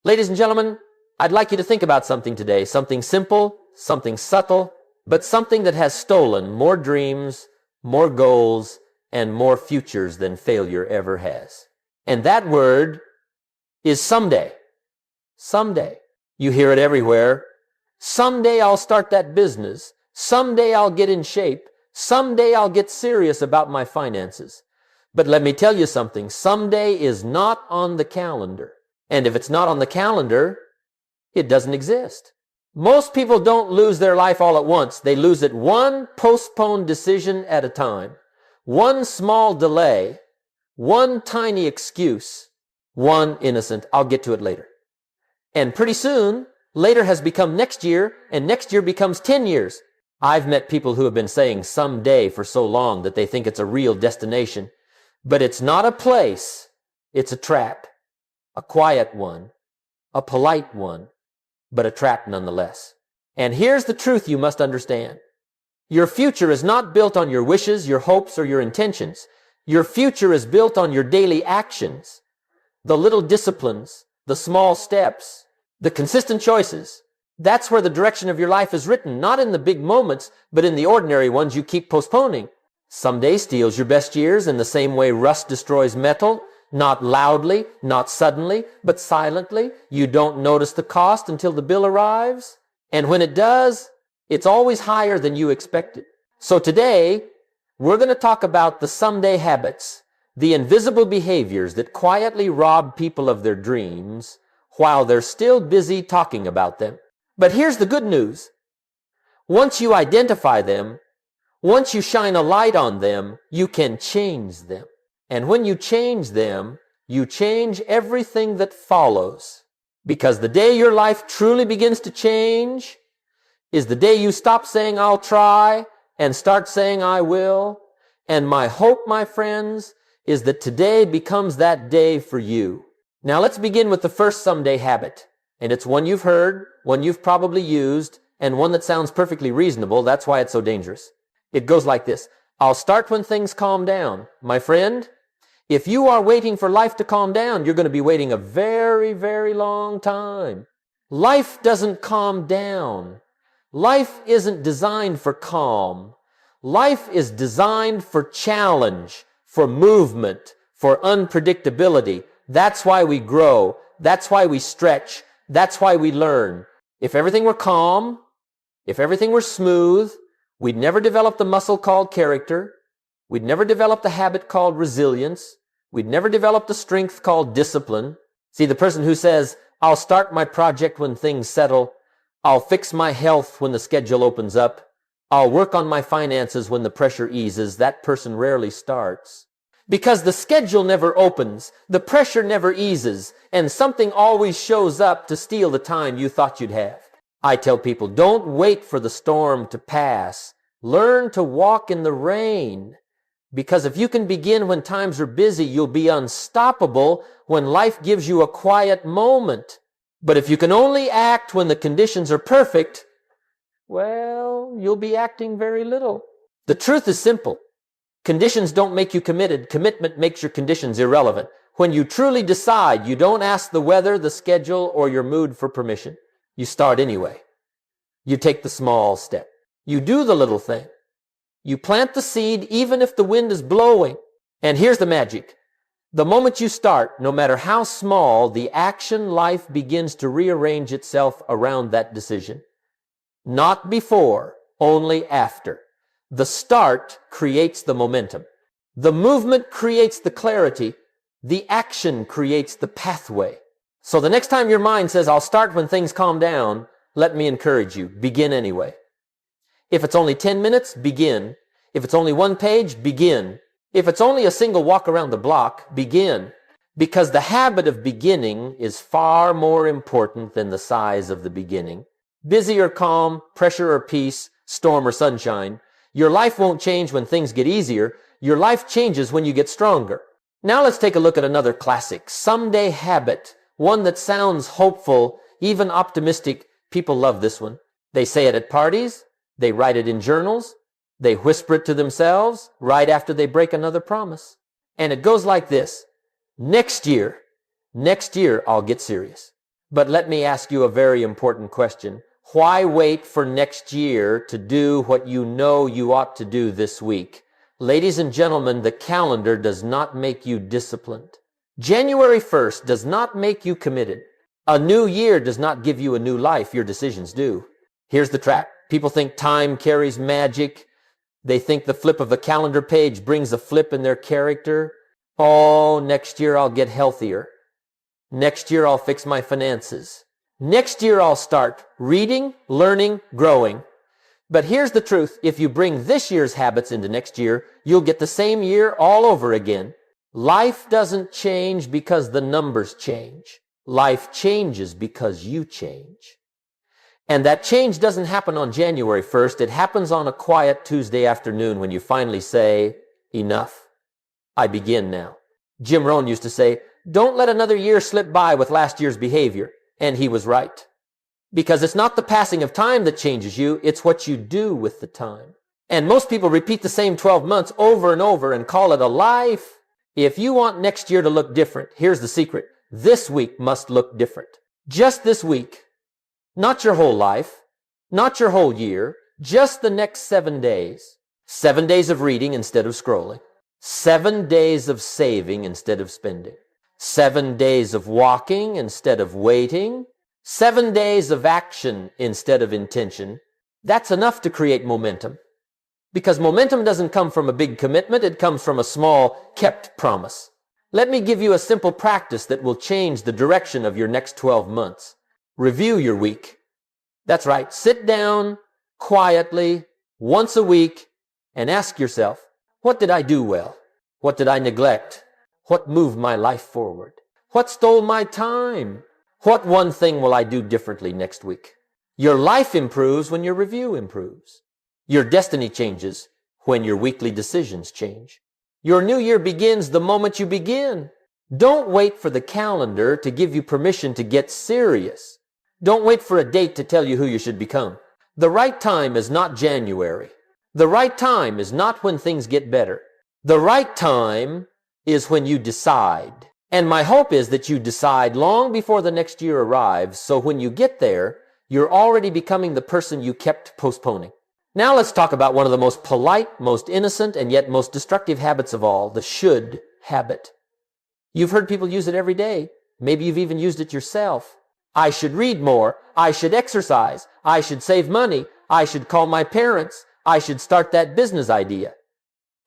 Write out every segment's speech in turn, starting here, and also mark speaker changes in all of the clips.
Speaker 1: Ladies and gentlemen, I'd like you to think about something today, something simple, something subtle, but something that has stolen more dreams, more goals, and more futures than failure ever has. And that word is someday. Someday. You hear it everywhere. Someday I'll start that business. Someday I'll get in shape. Someday I'll get serious about my finances. But let me tell you something. Someday is not on the calendar. And if it's not on the calendar, it doesn't exist. Most people don't lose their life all at once. They lose it one postponed decision at a time. One small delay. One tiny excuse. One innocent, I'll get to it later. And pretty soon, later has become next year, and next year becomes 10 years. I've met people who have been saying someday for so long that they think it's a real destination. But it's not a place. It's a trap. A quiet one. A polite one. But a trap nonetheless. And here's the truth you must understand. Your future is not built on your wishes, your hopes, or your intentions. Your future is built on your daily actions. The little disciplines, the small steps, the consistent choices. That's where the direction of your life is written, not in the big moments, but in the ordinary ones you keep postponing. Someday steals your best years in the same way rust destroys metal, not loudly, not suddenly, but silently. You don't notice the cost until the bill arrives. And when it does, it's always higher than you expected. So today, we're going to talk about the someday habits, the invisible behaviors that quietly rob people of their dreams while they're still busy talking about them. But here's the good news. Once you identify them, once you shine a light on them, you can change them. And when you change them, you change everything that follows. Because the day your life truly begins to change is the day you stop saying, I'll try, and start saying, I will. And my hope, my friends, is that today becomes that day for you. Now let's begin with the first someday habit. And it's one you've heard, one you've probably used, and one that sounds perfectly reasonable. That's why it's so dangerous. It goes like this. I'll start when things calm down. My friend, if you are waiting for life to calm down, you're going to be waiting a very, very long time. Life doesn't calm down. Life isn't designed for calm. Life is designed for challenge, for movement, for unpredictability. That's why we grow. That's why we stretch. That's why we learn. If everything were calm, if everything were smooth, we'd never develop the muscle called character. We'd never develop the habit called resilience. We'd never develop the strength called discipline. See, the person who says, I'll start my project when things settle. I'll fix my health when the schedule opens up. I'll work on my finances when the pressure eases. That person rarely starts. Because the schedule never opens, the pressure never eases, and something always shows up to steal the time you thought you'd have. I tell people, don't wait for the storm to pass. Learn to walk in the rain. Because if you can begin when times are busy, you'll be unstoppable when life gives you a quiet moment. But if you can only act when the conditions are perfect, well, you'll be acting very little. The truth is simple. Conditions don't make you committed. Commitment makes your conditions irrelevant. When you truly decide, you don't ask the weather, the schedule, or your mood for permission. You start anyway. You take the small step. You do the little thing. You plant the seed even if the wind is blowing. And here's the magic. The moment you start, no matter how small, the action life begins to rearrange itself around that decision. Not before, only after. The start creates the momentum. The movement creates the clarity. The action creates the pathway. So the next time your mind says, I'll start when things calm down, let me encourage you. Begin anyway. If it's only 10 minutes, begin. If it's only one page, begin. If it's only a single walk around the block, begin. Because the habit of beginning is far more important than the size of the beginning. Busy or calm, pressure or peace, storm or sunshine, your life won't change when things get easier. Your life changes when you get stronger. Now let's take a look at another classic, someday habit, one that sounds hopeful, even optimistic. People love this one. They say it at parties. They write it in journals. They whisper it to themselves right after they break another promise. And it goes like this. Next year, I'll get serious. But let me ask you a very important question. Why wait for next year to do what you know you ought to do this week? Ladies and gentlemen, the calendar does not make you disciplined. January 1st does not make you committed. A new year does not give you a new life. Your decisions do. Here's the trap. People think time carries magic. They think the flip of a calendar page brings a flip in their character. Oh, next year I'll get healthier. Next year I'll fix my finances. Next year I'll start reading, learning, growing. But here's the truth. If you bring this year's habits into next year, you'll get the same year all over again. Life doesn't change because the numbers change. Life changes because you change. And that change doesn't happen on January 1st. It happens on a quiet Tuesday afternoon when you finally say, enough. I begin now. Jim Rohn used to say, don't let another year slip by with last year's behavior. And he was right. Because it's not the passing of time that changes you, it's what you do with the time. And most people repeat the same 12 months over and over and call it a life. If you want next year to look different, here's the secret. This week must look different. Just this week. Not your whole life. Not your whole year. Just the next 7 days. 7 days of reading instead of scrolling. 7 days of saving instead of spending. 7 days of walking instead of waiting. 7 days of action instead of intention. That's enough to create momentum. Because momentum doesn't come from a big commitment, it comes from a small, kept promise. Let me give you a simple practice that will change the direction of your next 12 months. Review your week. That's right. Sit down quietly once a week and ask yourself, what did I do well? What did I neglect? What moved my life forward? What stole my time? What one thing will I do differently next week? Your life improves when your review improves. Your destiny changes when your weekly decisions change. Your new year begins the moment you begin. Don't wait for the calendar to give you permission to get serious. Don't wait for a date to tell you who you should become. The right time is not January. The right time is not when things get better. The right time is when you decide. And my hope is that you decide long before the next year arrives, so when you get there, you're already becoming the person you kept postponing. Now let's talk about one of the most polite, most innocent, and yet most destructive habits of all, the should habit. You've heard people use it every day. Maybe you've even used it yourself. I should read more. I should exercise. I should save money. I should call my parents. I should start that business idea.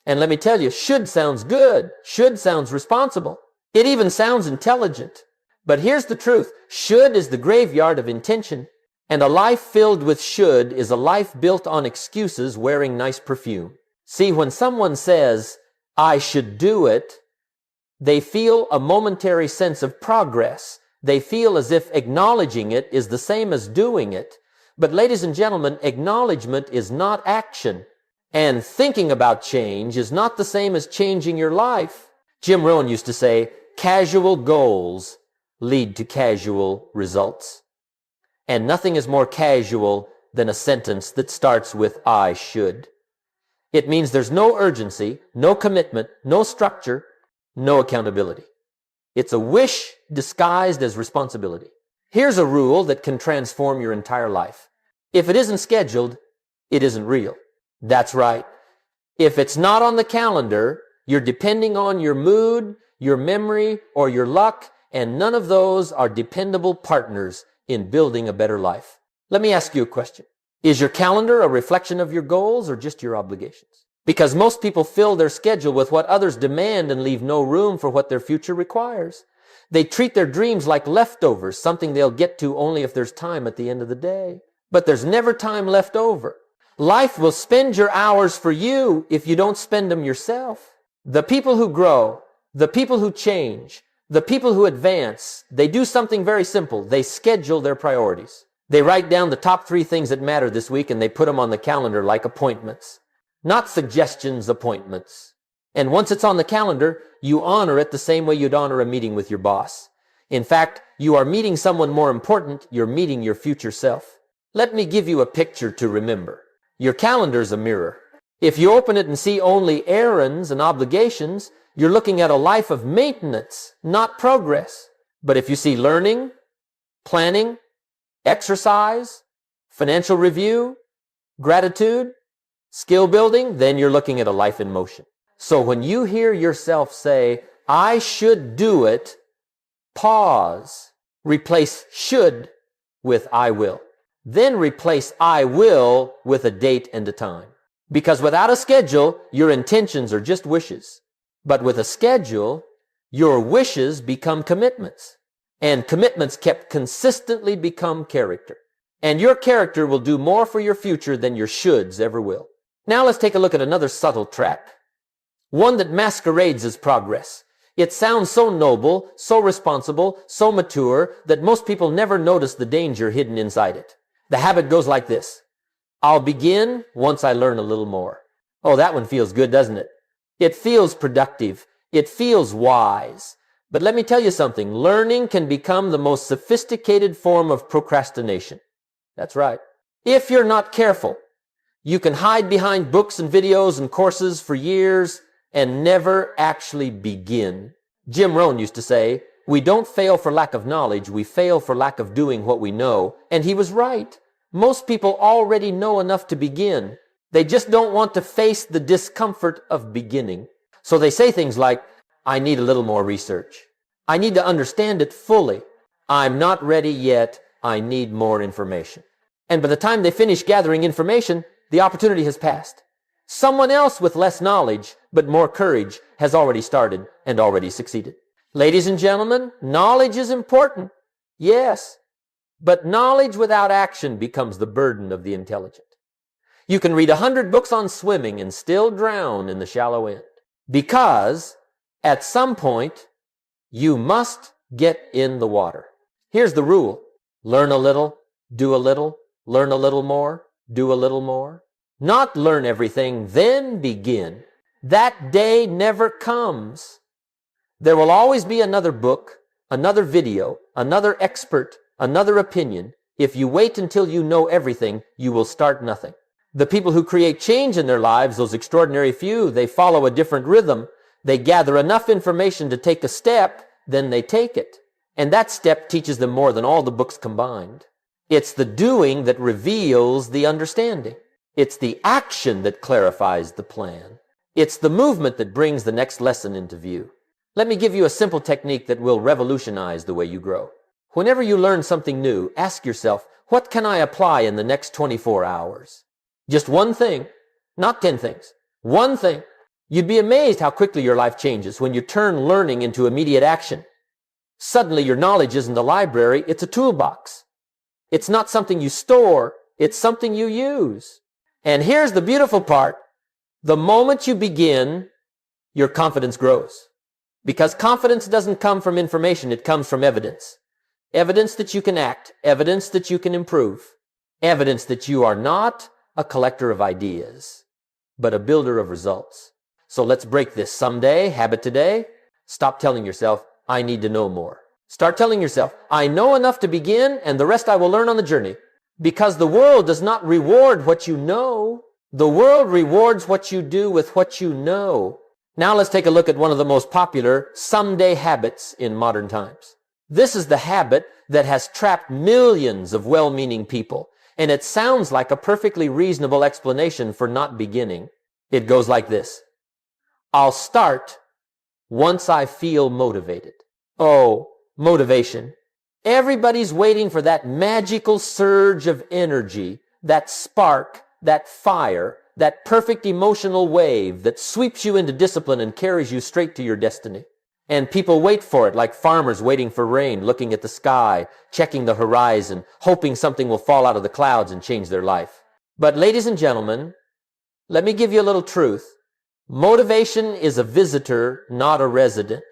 Speaker 1: And let me tell you, should sounds good. Should sounds responsible. It even sounds intelligent. But here's the truth. Should is the graveyard of intention. And a life filled with should is a life built on excuses wearing nice perfume. See, when someone says, I should do it, they feel a momentary sense of progress. They feel as if acknowledging it is the same as doing it. But ladies and gentlemen, acknowledgement is not action. And thinking about change is not the same as changing your life. Jim Rohn used to say, casual goals lead to casual results. And nothing is more casual than a sentence that starts with I should. It means there's no urgency, no commitment, no structure, no accountability. It's a wish disguised as responsibility. Here's a rule that can transform your entire life. If it isn't scheduled, it isn't real. That's right. If it's not on the calendar, you're depending on your mood, your memory, or your luck, and none of those are dependable partners in building a better life. Let me ask you a question. Is your calendar a reflection of your goals or just your obligations? Because most people fill their schedule with what others demand and leave no room for what their future requires. They treat their dreams like leftovers, something they'll get to only if there's time at the end of the day. But there's never time left over. Life will spend your hours for you if you don't spend them yourself. The people who grow, the people who change, the people who advance, they do something very simple. They schedule their priorities. They write down the top 3 things that matter this week and they put them on the calendar like appointments. Not suggestions, appointments. And once it's on the calendar, you honor it the same way you'd honor a meeting with your boss. In fact, you are meeting someone more important. You're meeting your future self. Let me give you a picture to remember. Your calendar's a mirror. If you open it and see only errands and obligations, you're looking at a life of maintenance, not progress. But if you see learning, planning, exercise, financial review, gratitude, skill building, then you're looking at a life in motion. So when you hear yourself say, I should do it, pause. Replace should with I will. Then replace I will with a date and a time. Because without a schedule, your intentions are just wishes. But with a schedule, your wishes become commitments. And commitments kept consistently become character. And your character will do more for your future than your shoulds ever will. Now let's take a look at another subtle trap. One that masquerades as progress. It sounds so noble, so responsible, so mature that most people never notice the danger hidden inside it. The habit goes like this. I'll begin once I learn a little more. Oh, that one feels good, doesn't it? It feels productive. It feels wise. But let me tell you something. Learning can become the most sophisticated form of procrastination. That's right. If you're not careful, you can hide behind books and videos and courses for years and never actually begin. Jim Rohn used to say, we don't fail for lack of knowledge, we fail for lack of doing what we know. And he was right. Most people already know enough to begin. They just don't want to face the discomfort of beginning. So they say things like, I need a little more research. I need to understand it fully. I'm not ready yet. I need more information. And by the time they finish gathering information, the opportunity has passed. Someone else with less knowledge, but more courage, has already started and already succeeded. Ladies and gentlemen, knowledge is important. Yes. But knowledge without action becomes the burden of the intelligent. You can read 100 books on swimming and still drown in the shallow end. Because at some point, you must get in the water. Here's the rule. Learn a little, do a little, learn a little more, do a little more. Not learn everything, then begin. That day never comes. There will always be another book, another video, another expert, another opinion. If you wait until you know everything, you will start nothing. The people who create change in their lives, those extraordinary few, they follow a different rhythm. They gather enough information to take a step, then they take it. And that step teaches them more than all the books combined. It's the doing that reveals the understanding. It's the action that clarifies the plan. It's the movement that brings the next lesson into view. Let me give you a simple technique that will revolutionize the way you grow. Whenever you learn something new, ask yourself, what can I apply in the next 24 hours? Just one thing, not 10 things. One thing. You'd be amazed how quickly your life changes when you turn learning into immediate action. Suddenly your knowledge isn't a library, it's a toolbox. It's not something you store, it's something you use. And here's the beautiful part. The moment you begin, your confidence grows. Because confidence doesn't come from information, it comes from evidence. Evidence that you can act, evidence that you can improve, evidence that you are not a collector of ideas, but a builder of results. So let's break this someday, habit today. Stop telling yourself, I need to know more. Start telling yourself, I know enough to begin and the rest I will learn on the journey. Because the world does not reward what you know. The world rewards what you do with what you know. Now let's take a look at one of the most popular someday habits in modern times. This is the habit that has trapped millions of well-meaning people. And it sounds like a perfectly reasonable explanation for not beginning. It goes like this. I'll start once I feel motivated. Oh, motivation. Everybody's waiting for that magical surge of energy, that spark, that fire, that perfect emotional wave that sweeps you into discipline and carries you straight to your destiny. And people wait for it like farmers waiting for rain, looking at the sky, checking the horizon, hoping something will fall out of the clouds and change their life. But ladies and gentlemen, let me give you a little truth. Motivation is a visitor, not a resident.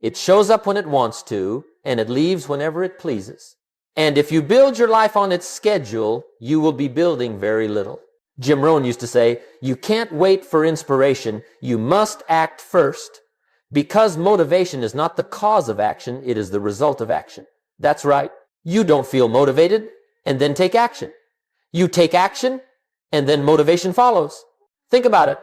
Speaker 1: It shows up when it wants to, and it leaves whenever it pleases. And if you build your life on its schedule, you will be building very little. Jim Rohn used to say, you can't wait for inspiration, you must act first. Because motivation is not the cause of action, it is the result of action. That's right. You don't feel motivated and then take action. You take action and then motivation follows. Think about it.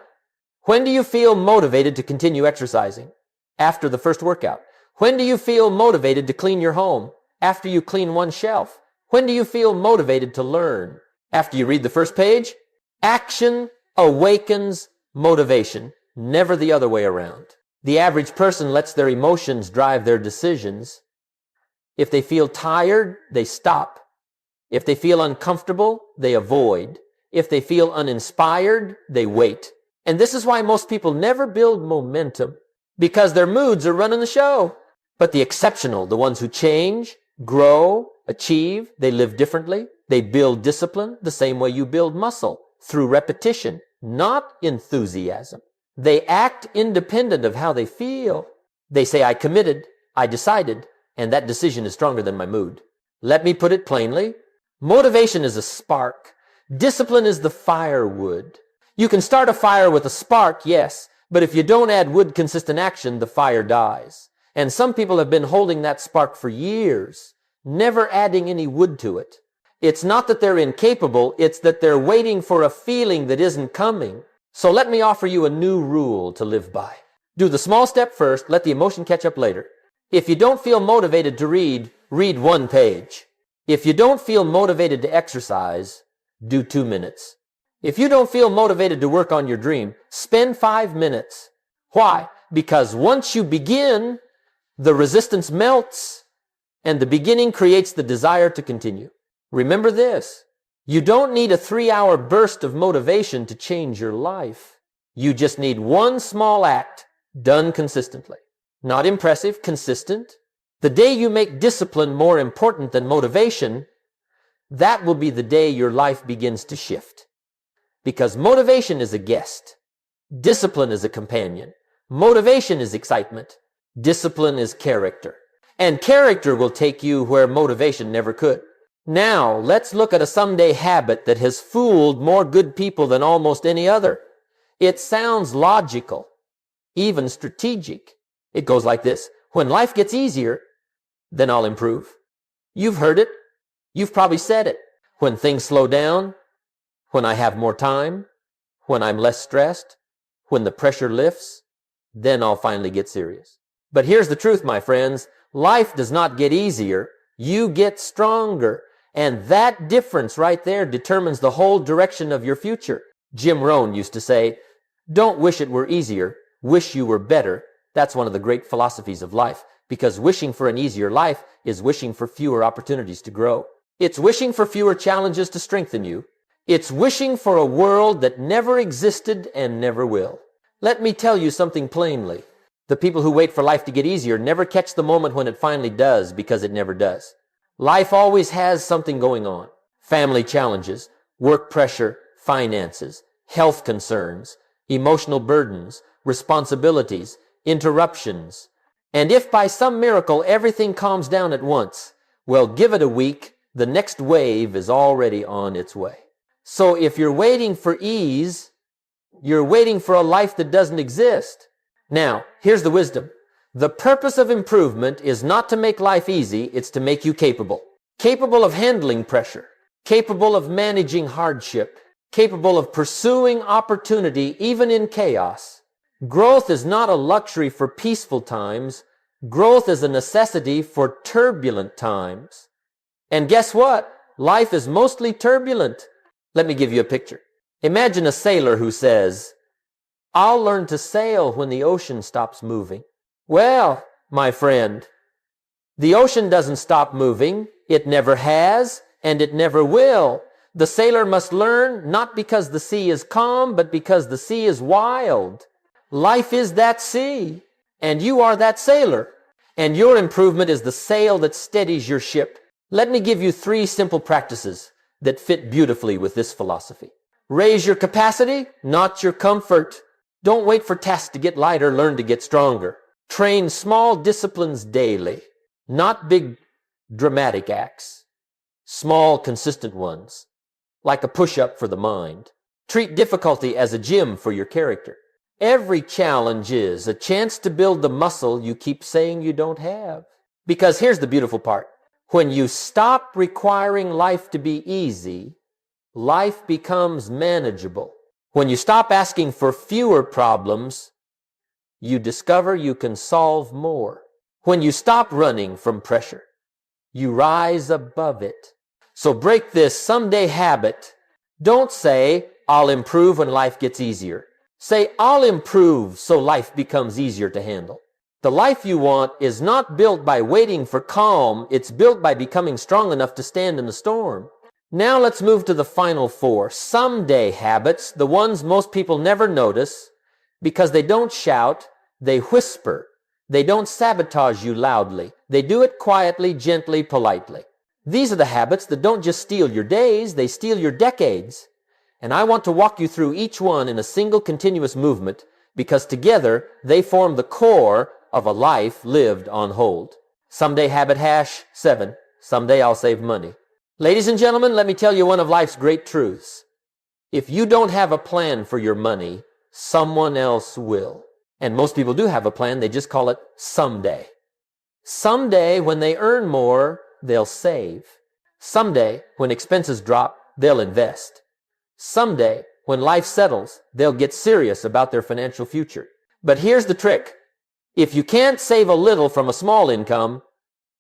Speaker 1: When do you feel motivated to continue exercising? After the first workout. When do you feel motivated to clean your home? After you clean one shelf? When do you feel motivated to learn? After you read the first page? Action awakens motivation, never the other way around. The average person lets their emotions drive their decisions. If they feel tired, they stop. If they feel uncomfortable, they avoid. If they feel uninspired, they wait. And this is why most people never build momentum, because their moods are running the show. But the exceptional, the ones who change, grow, achieve, they live differently. They build discipline the same way you build muscle, through repetition, not enthusiasm. They act independent of how they feel. They say, I committed, I decided, and that decision is stronger than my mood. Let me put it plainly. Motivation is a spark. Discipline is the firewood. You can start a fire with a spark, yes, but if you don't add wood-consistent action, the fire dies. And some people have been holding that spark for years, never adding any wood to it. It's not that they're incapable, it's that they're waiting for a feeling that isn't coming. So let me offer you a new rule to live by. Do the small step first, let the emotion catch up later. If you don't feel motivated to read, read 1 page. If you don't feel motivated to exercise, do 2 minutes. If you don't feel motivated to work on your dream, spend 5 minutes. Why? Because once you begin, the resistance melts, and the beginning creates the desire to continue. Remember this. You don't need a 3-hour burst of motivation to change your life. You just need one small act done consistently. Not impressive, consistent. The day you make discipline more important than motivation, that will be the day your life begins to shift. Because motivation is a guest. Discipline is a companion. Motivation is excitement. Discipline is character. And character will take you where motivation never could. Now, let's look at a someday habit that has fooled more good people than almost any other. It sounds logical, even strategic. It goes like this. When life gets easier, then I'll improve. You've heard it. You've probably said it. When things slow down, when I have more time, when I'm less stressed, when the pressure lifts, then I'll finally get serious. But here's the truth, my friends. Life does not get easier. You get stronger. And that difference right there determines the whole direction of your future. Jim Rohn used to say, don't wish it were easier, wish you were better. That's one of the great philosophies of life, because wishing for an easier life is wishing for fewer opportunities to grow. It's wishing for fewer challenges to strengthen you. It's wishing for a world that never existed and never will. Let me tell you something plainly. The people who wait for life to get easier never catch the moment when it finally does, because it never does. Life always has something going on. Family challenges, work pressure, finances, health concerns, emotional burdens, responsibilities, interruptions. And if by some miracle everything calms down at once, well, give it a week, the next wave is already on its way. So if you're waiting for ease, you're waiting for a life that doesn't exist. Now, here's the wisdom. The purpose of improvement is not to make life easy, it's to make you capable. Capable of handling pressure, capable of managing hardship, capable of pursuing opportunity even in chaos. Growth is not a luxury for peaceful times. Growth is a necessity for turbulent times. And guess what? Life is mostly turbulent. Let me give you a picture. Imagine a sailor who says, I'll learn to sail when the ocean stops moving. Well, my friend, the ocean doesn't stop moving. It never has, and it never will. The sailor must learn not because the sea is calm, but because the sea is wild. Life is that sea, and you are that sailor. And your improvement is the sail that steadies your ship. Let me give you 3 simple practices that fit beautifully with this philosophy. Raise your capacity, not your comfort. Don't wait for tasks to get lighter, learn to get stronger. Train small disciplines daily, not big dramatic acts. Small, consistent ones, like a push-up for the mind. Treat difficulty as a gym for your character. Every challenge is a chance to build the muscle you keep saying you don't have. Because here's the beautiful part. When you stop requiring life to be easy, life becomes manageable. When you stop asking for fewer problems, you discover you can solve more. When you stop running from pressure, You rise above it. So break this someday habit. Don't say, I'll improve when life gets easier. Say, I'll improve so life becomes easier to handle. The life you want is not built by waiting for calm. It's built by becoming strong enough to stand in the storm. Now let's move to the final four. Someday habits, the ones most people never notice because they don't shout, they whisper. They don't sabotage you loudly. They do it quietly, gently, politely. These are the habits that don't just steal your days, they steal your decades. And I want to walk you through each one in a single continuous movement because together they form the core of a life lived on hold. Someday habit hash 7. Someday I'll save money. Ladies and gentlemen, let me tell you one of life's great truths. If you don't have a plan for your money, someone else will. And most people do have a plan, they just call it someday. Someday, when they earn more, they'll save. Someday, when expenses drop, they'll invest. Someday, when life settles, they'll get serious about their financial future. But here's the trick. If you can't save a little from a small income,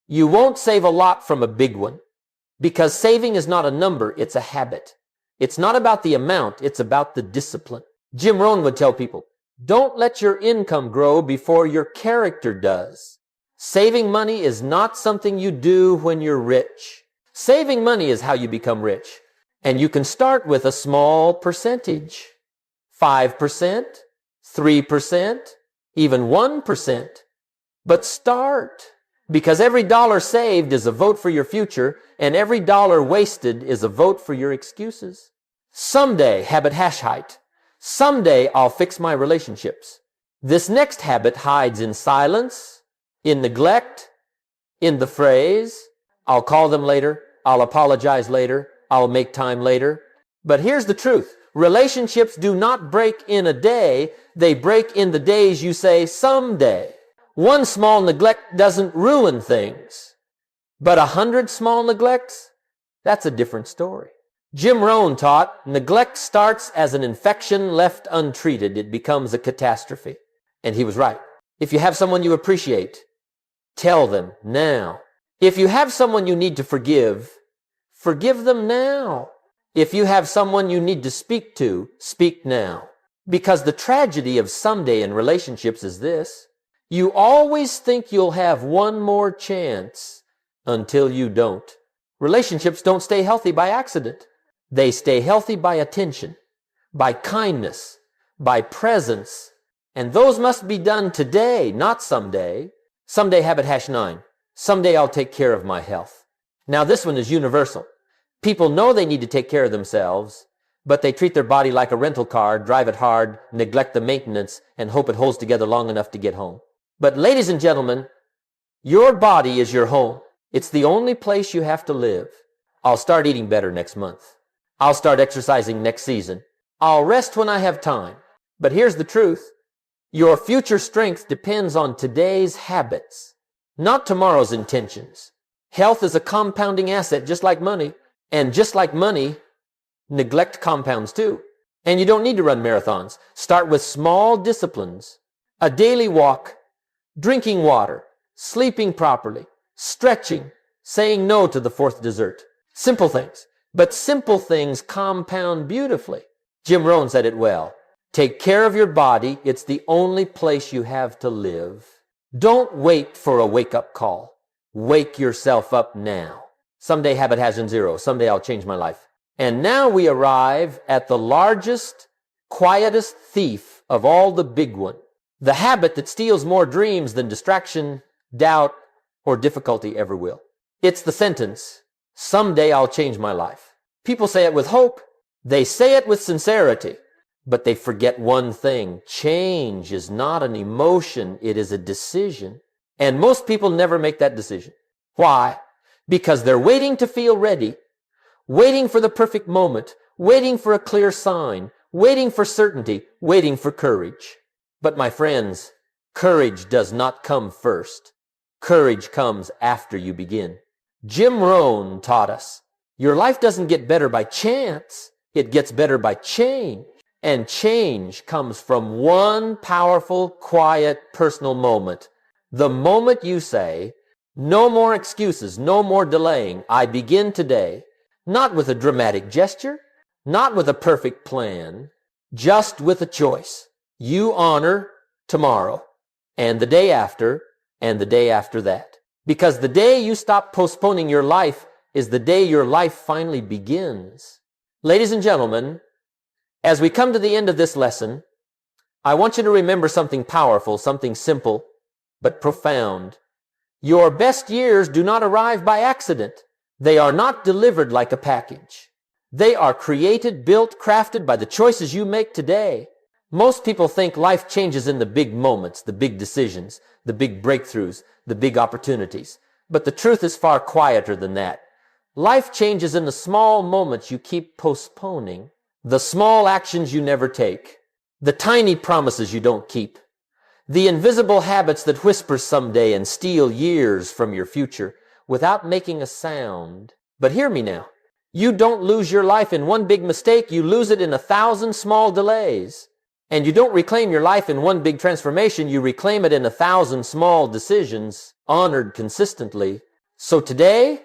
Speaker 1: you won't save a lot from a big one. Because saving is not a number, it's a habit. It's not about the amount, it's about the discipline. Jim Rohn would tell people, don't let your income grow before your character does. Saving money is not something you do when you're rich. Saving money is how you become rich. And you can start with a small percentage. 5%, 3%, even 1%. But start. Because every dollar saved is a vote for your future, and every dollar wasted is a vote for your excuses. Someday, habit hash height. Someday I'll fix my relationships. This next habit hides in silence, in neglect, in the phrase, I'll call them later, I'll apologize later, I'll make time later. But here's the truth. Relationships do not break in a day, they break in the days you say someday. One small neglect doesn't ruin things, but 100 small neglects, that's a different story. Jim Rohn taught, neglect starts as an infection left untreated. It becomes a catastrophe. And he was right. If you have someone you appreciate, tell them now. If you have someone you need to forgive, forgive them now. If you have someone you need to speak to, speak now. Because the tragedy of someday in relationships is this. You always think you'll have one more chance until you don't. Relationships don't stay healthy by accident. They stay healthy by attention, by kindness, by presence. And those must be done today, not someday. Someday habit hash 9. Someday I'll take care of my health. Now this one is universal. People know they need to take care of themselves, but they treat their body like a rental car, drive it hard, neglect the maintenance, and hope it holds together long enough to get home. But ladies and gentlemen, your body is your home. It's the only place you have to live. I'll start eating better next month. I'll start exercising next season. I'll rest when I have time. But here's the truth. Your future strength depends on today's habits, not tomorrow's intentions. Health is a compounding asset just like money. And just like money, neglect compounds too. And you don't need to run marathons. Start with small disciplines. A daily walk, drinking water, sleeping properly, stretching, saying no to the 4th dessert. Simple things. But simple things compound beautifully. Jim Rohn said it well. Take care of your body. It's the only place you have to live. Don't wait for a wake-up call. Wake yourself up now. Someday habit has 0. Someday I'll change my life. And now we arrive at the largest, quietest thief of all the big one. The habit that steals more dreams than distraction, doubt, or difficulty ever will. It's the sentence, someday I'll change my life. People say it with hope. They say it with sincerity. But they forget one thing. Change is not an emotion. It is a decision. And most people never make that decision. Why? Because they're waiting to feel ready. Waiting for the perfect moment. Waiting for a clear sign. Waiting for certainty. Waiting for courage. But my friends, courage does not come first. Courage comes after you begin. Jim Rohn taught us, your life doesn't get better by chance. It gets better by change. And change comes from one powerful, quiet, personal moment. The moment you say, No more excuses, no more delaying. I begin today, not with a dramatic gesture, not with a perfect plan, just with a choice. You honor tomorrow and the day after and the day after that. Because the day you stop postponing your life is the day your life finally begins. Ladies and gentlemen, as we come to the end of this lesson, I want you to remember something powerful, something simple, but profound. Your best years do not arrive by accident. They are not delivered like a package. They are created, built, crafted by the choices you make today. Most people think life changes in the big moments, the big decisions, the big breakthroughs, the big opportunities. But the truth is far quieter than that. Life changes in the small moments you keep postponing, the small actions you never take, the tiny promises you don't keep, the invisible habits that whisper someday and steal years from your future without making a sound. But hear me now. You don't lose your life in one big mistake. You lose it in 1,000 small delays. And you don't reclaim your life in one big transformation. You reclaim it in 1,000 small decisions, honored consistently. So today,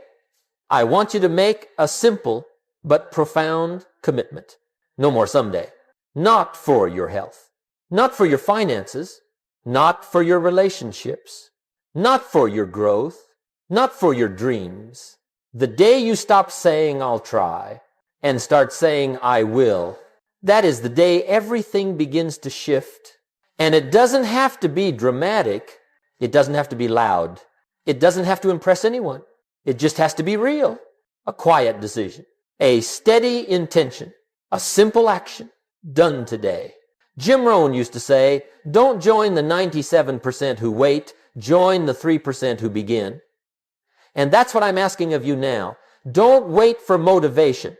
Speaker 1: I want you to make a simple but profound commitment. No more someday. Not for your health. Not for your finances. Not for your relationships. Not for your growth. Not for your dreams. The day you stop saying, I'll try, and start saying, I will, that is the day everything begins to shift. And it doesn't have to be dramatic. It doesn't have to be loud. It doesn't have to impress anyone. It just has to be real. A quiet decision. A steady intention. A simple action. Done today. Jim Rohn used to say, don't join the 97% who wait. Join the 3% who begin. And that's what I'm asking of you now. Don't wait for motivation.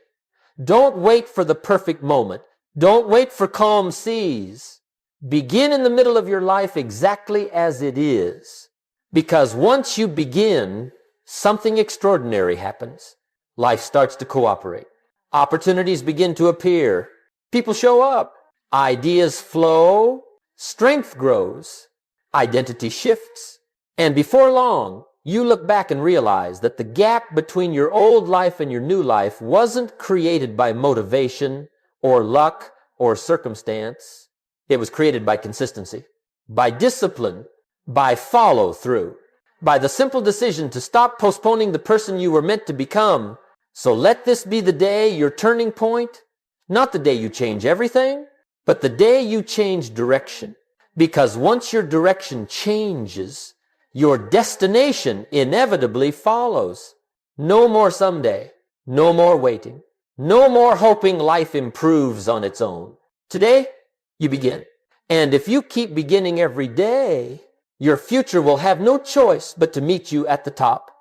Speaker 1: Don't wait for the perfect moment. Don't wait for calm seas. Begin in the middle of your life exactly as it is. Because once you begin, something extraordinary happens. Life starts to cooperate. Opportunities begin to appear. People show up. Ideas flow. Strength grows. Identity shifts. And before long, you look back and realize that the gap between your old life and your new life wasn't created by motivation or luck or circumstance. It was created by consistency, by discipline, by follow-through, by the simple decision to stop postponing the person you were meant to become. So let this be the day, your turning point, not the day you change everything, but the day you change direction. Because once your direction changes, your destination inevitably follows. No more someday. No more waiting. No more hoping life improves on its own. Today, you begin. And if you keep beginning every day, your future will have no choice but to meet you at the top.